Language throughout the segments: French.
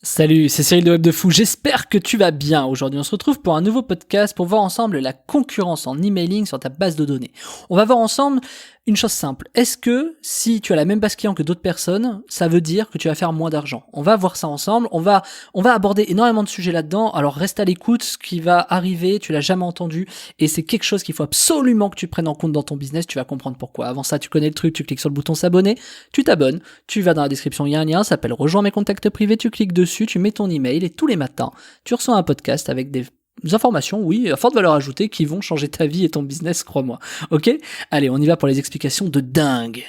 Salut, c'est Cyril de Web de Fou, j'espère que tu vas bien. Aujourd'hui on se retrouve pour un nouveau podcast pour voir ensemble la concurrence en emailing sur ta base de données. On va voir ensemble une chose simple, est-ce que si tu as la même base client que d'autres personnes, ça veut dire que tu vas faire moins d'argent? On va voir ça ensemble, on va aborder énormément de sujets là-dedans, alors reste à l'écoute, ce qui va arriver, tu l'as jamais entendu, et c'est quelque chose qu'il faut absolument que tu prennes en compte dans ton business, tu vas comprendre pourquoi. Avant ça, tu connais le truc, tu cliques sur le bouton s'abonner, tu t'abonnes, tu vas dans la description, il y a un lien, ça s'appelle rejoins mes contacts privés, tu cliques dessus, tu mets ton email, et tous les matins, tu reçois un podcast avec des informations, oui, à forte valeur ajoutée, qui vont changer ta vie et ton business, crois-moi. Ok? Allez, on y va pour les explications de dingue.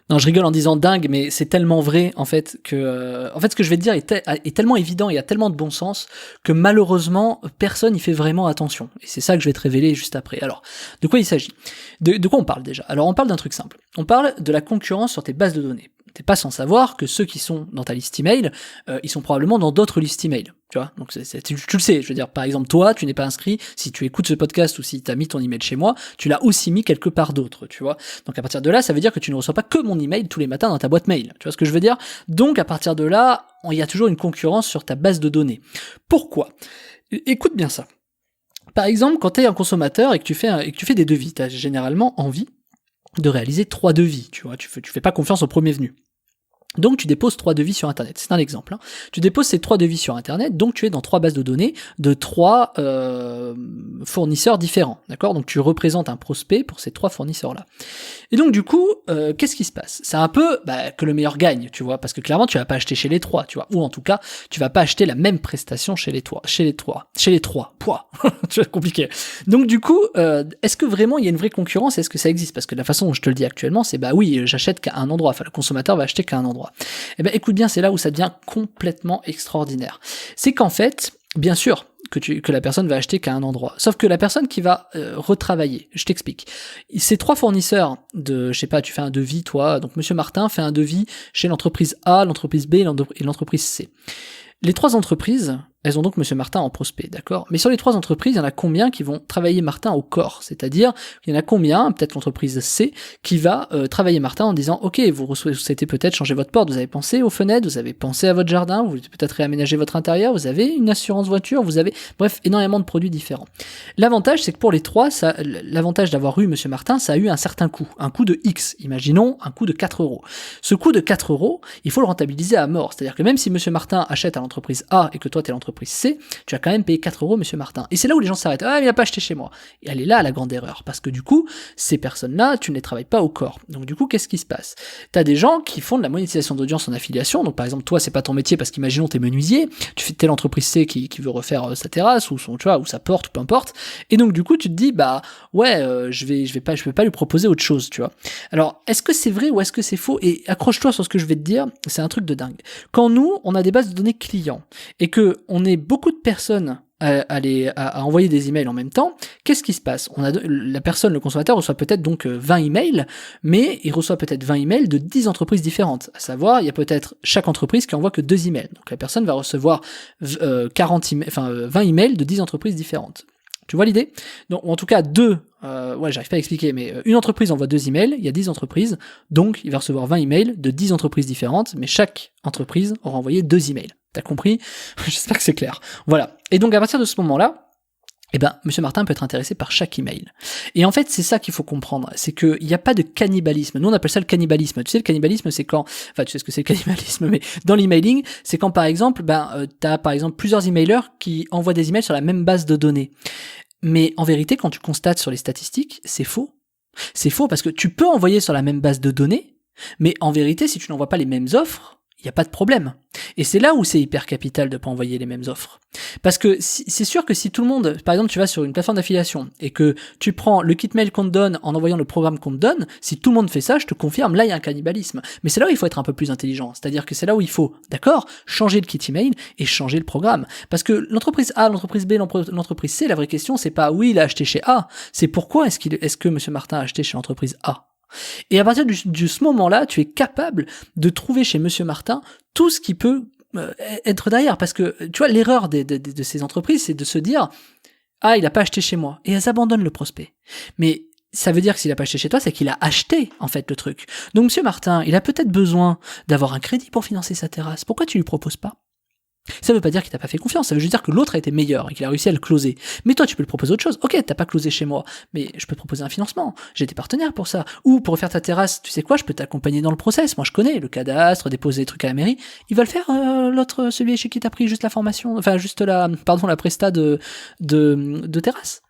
Non, je rigole en disant dingue, mais c'est tellement vrai, en fait, que... en fait, ce que je vais te dire est tellement évident et a tellement de bon sens que malheureusement, personne n'y fait vraiment attention. Et c'est ça que je vais te révéler juste après. Alors, de quoi il s'agit? De quoi on parle déjà? Alors, on parle d'un truc simple. On parle de la concurrence sur tes bases de données. T'es pas sans savoir que ceux qui sont dans ta liste email, ils sont probablement dans d'autres listes email. Tu vois, donc tu le sais. Je veux dire, par exemple, toi, tu n'es pas inscrit. Si tu écoutes ce podcast ou si tu as mis ton email chez moi, tu l'as aussi mis quelque part d'autre. Tu vois. Donc à partir de là, ça veut dire que tu ne reçois pas que mon email tous les matins dans ta boîte mail. Tu vois ce que je veux dire? Donc à partir de là, il y a toujours une concurrence sur ta base de données. Pourquoi? Écoute bien ça. Par exemple, quand tu es un consommateur et que tu fais des devis, tu as généralement envie de réaliser 3 devis. Tu vois, tu fais pas confiance au premier venu. Donc tu déposes 3 devis sur Internet, c'est un exemple. Hein. Tu déposes ces 3 devis sur Internet, donc tu es dans 3 bases de données de 3 fournisseurs différents, d'accord? Donc tu représentes un prospect pour ces 3 fournisseurs-là. Et donc du coup, qu'est-ce qui se passe? C'est un peu que le meilleur gagne, tu vois, parce que clairement tu vas pas acheter chez les 3, tu vois, ou en tout cas tu vas pas acheter la même prestation chez les 3. Pouah, c'est compliqué. Donc du coup, est-ce que vraiment il y a une vraie concurrence? Est-ce que ça existe? Parce que la façon dont je te le dis actuellement, c'est oui, j'achète qu'à un endroit, enfin le consommateur va acheter qu'à un endroit. Eh ben écoute bien, c'est là où ça devient complètement extraordinaire. C'est qu'en fait, bien sûr, que la personne va acheter qu'à un endroit. Sauf que la personne qui va retravailler, je t'explique. Ces 3 fournisseurs de, je sais pas, tu fais un devis, toi, donc Monsieur Martin fait un devis chez l'entreprise A, l'entreprise B et l'entreprise C. Les 3 entreprises, elles ont donc Monsieur Martin en prospect, d'accord? Mais sur les 3 entreprises, il y en a combien qui vont travailler Martin au corps? C'est-à-dire, il y en a combien, peut-être l'entreprise C, qui va travailler Martin en disant, ok, vous souhaitez peut-être changer votre porte, vous avez pensé aux fenêtres, vous avez pensé à votre jardin, vous voulez peut-être réaménager votre intérieur, vous avez une assurance voiture, vous avez, bref, énormément de produits différents. L'avantage, c'est que pour les 3, l'avantage d'avoir eu Monsieur Martin, ça a eu un certain coût, un coût de X, imaginons un coût de 4 €. Ce coût de 4 €, il faut le rentabiliser à mort, c'est-à-dire que même si Monsieur Martin achète à l'entreprise A et que toi t'es l'entreprise C, tu as quand même payé 4 € Monsieur Martin. Et c'est là où les gens s'arrêtent. Ah, il n'a pas acheté chez moi. Et elle est là la grande erreur. Parce que du coup, ces personnes-là, tu ne les travailles pas au corps. Donc du coup, qu'est-ce qui se passe? Tu as des gens qui font de la monétisation d'audience en affiliation. Donc par exemple, toi, c'est pas ton métier parce qu'imaginons t'es menuisier, tu fais telle entreprise C qui veut refaire sa terrasse ou son, tu vois, ou sa porte ou peu importe. Et donc du coup, tu te dis, je vais pas lui proposer autre chose, tu vois. Alors, est-ce que c'est vrai ou est-ce que c'est faux? Et accroche-toi sur ce que je vais te dire, c'est un truc de dingue. Quand nous, on a des bases de données clients et que on est beaucoup de personnes à envoyer des emails en même temps, qu'est-ce qui se passe? La personne, le consommateur, reçoit peut-être donc 20 emails, mais il reçoit peut-être 20 emails de 10 entreprises différentes. À savoir, il y a peut-être chaque entreprise qui envoie que 2 emails. Donc la personne va recevoir 20 emails de 10 entreprises différentes. Tu vois l'idée? Donc, en tout cas, j'arrive pas à expliquer, mais une entreprise envoie 2 emails, il y a 10 entreprises, donc il va recevoir 20 emails de 10 entreprises différentes, mais chaque entreprise aura envoyé 2 emails. T'as compris? J'espère que c'est clair. Voilà. Et donc, à partir de ce moment-là, Monsieur Martin peut être intéressé par chaque email. Et en fait, c'est ça qu'il faut comprendre, c'est qu'il n'y a pas de cannibalisme. Nous, on appelle ça le cannibalisme. Tu sais, le cannibalisme, c'est quand, tu sais ce que c'est le cannibalisme, mais dans l'emailing, c'est quand, par exemple, t'as, par exemple, plusieurs emailers qui envoient des emails sur la même base de données. Mais en vérité, quand tu constates sur les statistiques, c'est faux. C'est faux parce que tu peux envoyer sur la même base de données, mais en vérité, si tu n'envoies pas les mêmes offres, il n'y a pas de problème. Et c'est là où c'est hyper capital de pas envoyer les mêmes offres. Parce que c'est sûr que si tout le monde, par exemple, tu vas sur une plateforme d'affiliation et que tu prends le kit mail qu'on te donne en envoyant le programme qu'on te donne, si tout le monde fait ça, je te confirme, là il y a un cannibalisme. Mais c'est là où il faut être un peu plus intelligent. C'est-à-dire que c'est là où il faut, d'accord, changer le kit email et changer le programme. Parce que l'entreprise A, l'entreprise B, l'entreprise C, la vraie question c'est pas oui il a acheté chez A, c'est pourquoi est-ce que Monsieur Martin a acheté chez l'entreprise A. Et à partir de ce moment-là, tu es capable de trouver chez Monsieur Martin tout ce qui peut être derrière. Parce que, tu vois, l'erreur de ces entreprises, c'est de se dire « Ah, il a pas acheté chez moi ». Et elles abandonnent le prospect. Mais ça veut dire que s'il a pas acheté chez toi, c'est qu'il a acheté, en fait, le truc. Donc, Monsieur Martin, il a peut-être besoin d'avoir un crédit pour financer sa terrasse. Pourquoi tu lui proposes pas ? Ça veut pas dire qu'il t'a pas fait confiance, ça veut juste dire que l'autre a été meilleur et qu'il a réussi à le closer. Mais toi, tu peux lui proposer autre chose. Ok, t'as pas closé chez moi, mais je peux te proposer un financement. J'ai des partenaires pour ça. Ou pour faire ta terrasse, tu sais quoi, je peux t'accompagner dans le process. Moi, je connais le cadastre, déposer des trucs à la mairie. Il va le faire, celui chez qui t'as pris juste la formation, enfin juste la presta de terrasse.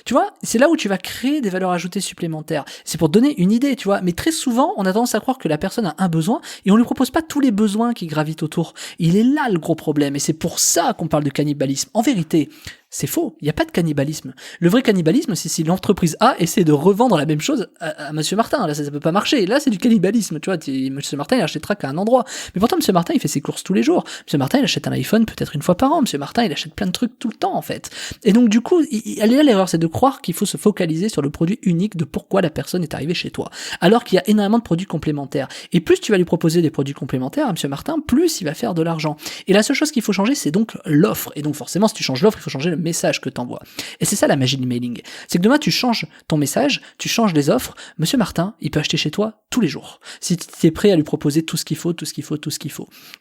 Tu vois, c'est là où tu vas créer des valeurs ajoutées supplémentaires. C'est pour donner une idée, tu vois. Mais très souvent, on a tendance à croire que la personne a un besoin et on lui propose pas tous les besoins qui gravitent autour. Il est là le gros problème et c'est pour ça qu'on parle de cannibalisme. En vérité, c'est faux. Il n'y a pas de cannibalisme. Le vrai cannibalisme, c'est si l'entreprise A essaie de revendre la même chose à Monsieur Martin. Là, ça peut pas marcher. Là, c'est du cannibalisme. Tu vois, Monsieur Martin, il achètera qu'à un endroit. Mais pourtant, Monsieur Martin, il fait ses courses tous les jours. Monsieur Martin, il achète un iPhone peut-être une fois par an. Monsieur Martin, il achète plein de trucs tout le temps, en fait. Et donc, du coup, elle est là l'erreur, c'est de croire qu'il faut se focaliser sur le produit unique de pourquoi la personne est arrivée chez toi. Alors qu'il y a énormément de produits complémentaires. Et plus tu vas lui proposer des produits complémentaires à Monsieur Martin, plus il va faire de l'argent. Et la seule chose qu'il faut changer, c'est donc l'offre. Et donc, forcément, si tu changes l'offre, il faut changer le message que t'envoies. Et c'est ça la magie de l'emailing. C'est que demain, tu changes ton message, tu changes les offres. Monsieur Martin, il peut acheter chez toi tous les jours. Si tu es prêt à lui proposer tout ce qu'il faut.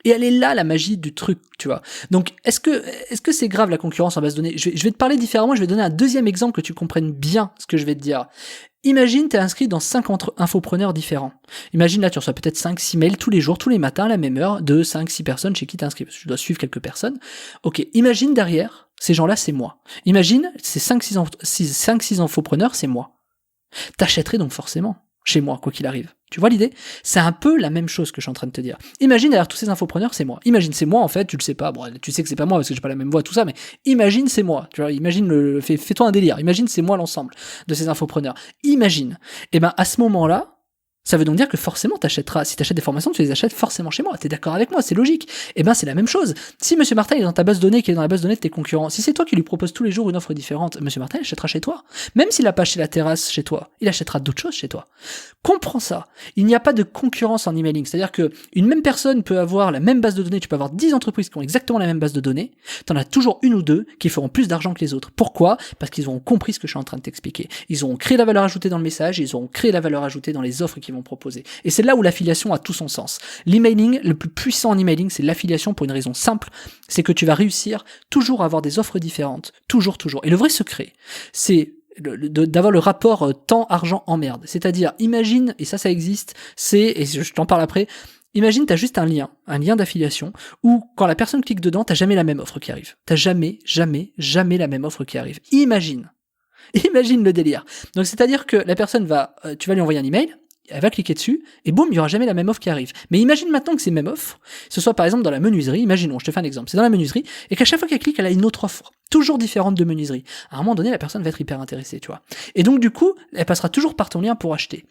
Et elle est là, la magie du truc, tu vois. Donc, est-ce que c'est grave la concurrence en base de données? Je vais te parler différemment, je vais donner un deuxième exemple que tu comprennes bien ce que je vais te dire. Imagine, t'es inscrit dans 50 infopreneurs différents. Imagine là, tu reçois peut-être 5-6 mails tous les jours, tous les matins, à la même heure, de 5-6 personnes chez qui t'es inscrit. Parce que tu dois suivre quelques personnes. Ok, imagine derrière, ces gens-là, c'est moi. Imagine, ces 5-6 infopreneurs, c'est moi. T'achèterais donc forcément chez moi, quoi qu'il arrive. Tu vois l'idée? C'est un peu la même chose que je suis en train de te dire. Imagine derrière tous ces infopreneurs, c'est moi. Imagine, c'est moi en fait, tu le sais pas, bon, tu sais que c'est pas moi parce que j'ai pas la même voix, tout ça, mais imagine c'est moi. Tu vois, imagine fais-toi un délire. Imagine c'est moi l'ensemble de ces infopreneurs. Imagine. Et ben à ce moment-là, ça veut donc dire que forcément t'achèteras, si t'achètes des formations, tu les achètes forcément chez moi. T'es d'accord avec moi, c'est logique. Et ben c'est la même chose. Si Monsieur Martin est dans ta base de données, qui est dans la base de données de tes concurrents, si c'est toi qui lui proposes tous les jours une offre différente, Monsieur Martin il achètera chez toi. Même s'il a pas acheté la terrasse chez toi, il achètera d'autres choses chez toi. Comprends ça. Il n'y a pas de concurrence en emailing. C'est-à-dire que une même personne peut avoir la même base de données, tu peux avoir 10 entreprises qui ont exactement la même base de données, t'en as toujours une ou deux qui feront plus d'argent que les autres. Pourquoi? Parce qu'ils auront compris ce que je suis en train de t'expliquer. Ils auront créé la valeur ajoutée dans le message, ils auront créé la valeur ajoutée dans les offres qu'ils vont proposer. Et c'est là où l'affiliation a tout son sens. L'emailing, le plus puissant en emailing, c'est l'affiliation pour une raison simple, c'est que tu vas réussir toujours à avoir des offres différentes, toujours. Et le vrai secret, c'est d'avoir le rapport temps-argent-emmerde. C'est-à-dire, imagine, et ça existe, et je t'en parle après, imagine, t'as juste un lien d'affiliation, où quand la personne clique dedans, t'as jamais la même offre qui arrive. T'as jamais la même offre qui arrive. Imagine le délire. Donc c'est-à-dire que la personne tu vas lui envoyer un email, elle va cliquer dessus, et boum, il y aura jamais la même offre qui arrive. Mais imagine maintenant que ces mêmes offres, ce soit par exemple dans la menuiserie, imaginons, je te fais un exemple, c'est dans la menuiserie, et qu'à chaque fois qu'elle clique, elle a une autre offre, toujours différente de menuiserie. À un moment donné, la personne va être hyper intéressée, tu vois. Et donc du coup, elle passera toujours par ton lien pour acheter.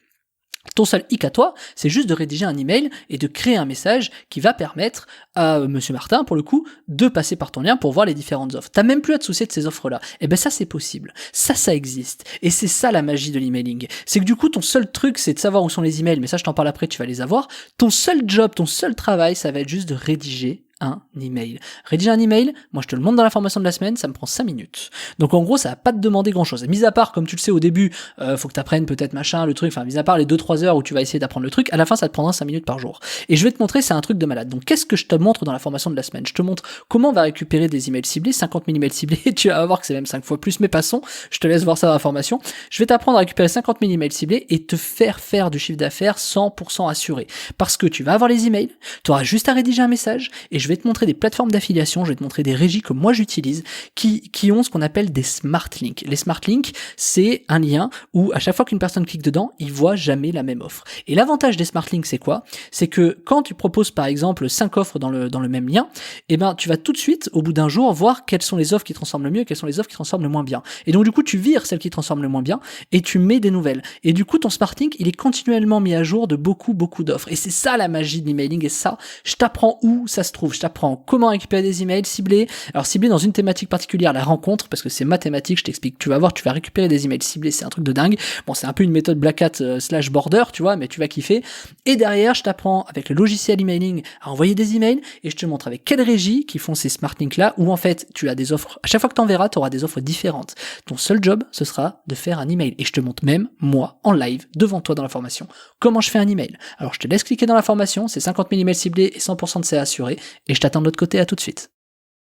Ton seul hic à toi, c'est juste de rédiger un email et de créer un message qui va permettre à Monsieur Martin, pour le coup, de passer par ton lien pour voir les différentes offres. T'as même plus à te soucier de ces offres-là. Et ben ça, c'est possible. Ça existe. Et c'est ça la magie de l'emailing. C'est que du coup, ton seul truc, c'est de savoir où sont les emails, mais ça, je t'en parle après, tu vas les avoir. Ton seul job, ton seul travail, ça va être juste de rédiger un email. Rédiger un email, moi je te le montre dans la formation de la semaine, ça me prend 5 minutes. Donc en gros, ça va pas te demander grand chose. Mis à part, comme tu le sais au début, faut que tu apprennes peut-être machin, le truc, enfin mis à part les 2-3 heures où tu vas essayer d'apprendre le truc, à la fin ça te prendra 5 minutes par jour. Et je vais te montrer, c'est un truc de malade. Donc qu'est-ce que je te montre dans la formation de la semaine? Je te montre comment on va récupérer des emails ciblés, 50 000 emails ciblés, tu vas voir que c'est même 5 fois plus, mais passons, je te laisse voir ça dans la formation. Je vais t'apprendre à récupérer 50 000 emails ciblés et te faire du chiffre d'affaires 100% assuré. Parce que tu vas avoir les emails, tu auras juste à rédiger un message et je vais te montrer des plateformes d'affiliation, je vais te montrer des régies que moi j'utilise qui ont ce qu'on appelle des smart links. Les smart links, c'est un lien où à chaque fois qu'une personne clique dedans, il voit jamais la même offre. Et l'avantage des smart links, c'est quoi? C'est que quand tu proposes par exemple 5 offres dans le même lien, eh ben tu vas tout de suite au bout d'un jour voir quelles sont les offres qui transforment le mieux et quelles sont les offres qui transforment le moins bien. Et donc du coup, tu vires celles qui transforment le moins bien et tu mets des nouvelles. Et du coup, ton smart link, il est continuellement mis à jour de beaucoup d'offres. Et c'est ça la magie de l'emailing. Et ça, je t'apprends où ça se trouve. Je t'apprends comment récupérer des emails ciblés. Alors ciblés dans une thématique particulière, la rencontre, parce que c'est mathématique, je t'explique. Tu vas voir, tu vas récupérer des emails ciblés, c'est un truc de dingue. Bon, c'est un peu une méthode Black Hat / border, tu vois, mais tu vas kiffer. Et derrière, je t'apprends avec le logiciel emailing à envoyer des emails et je te montre avec quelles régies qui font ces smart links là, où en fait, tu as des offres. À chaque fois que t'enverras, tu auras des offres différentes. Ton seul job, ce sera de faire un email. Et je te montre même, moi, en live, devant toi dans la formation, comment je fais un email. Alors, je te laisse cliquer dans la formation, c'est 50 000 emails ciblés et 100% de CA assuré, et je t'attends de l'autre côté, à tout de suite.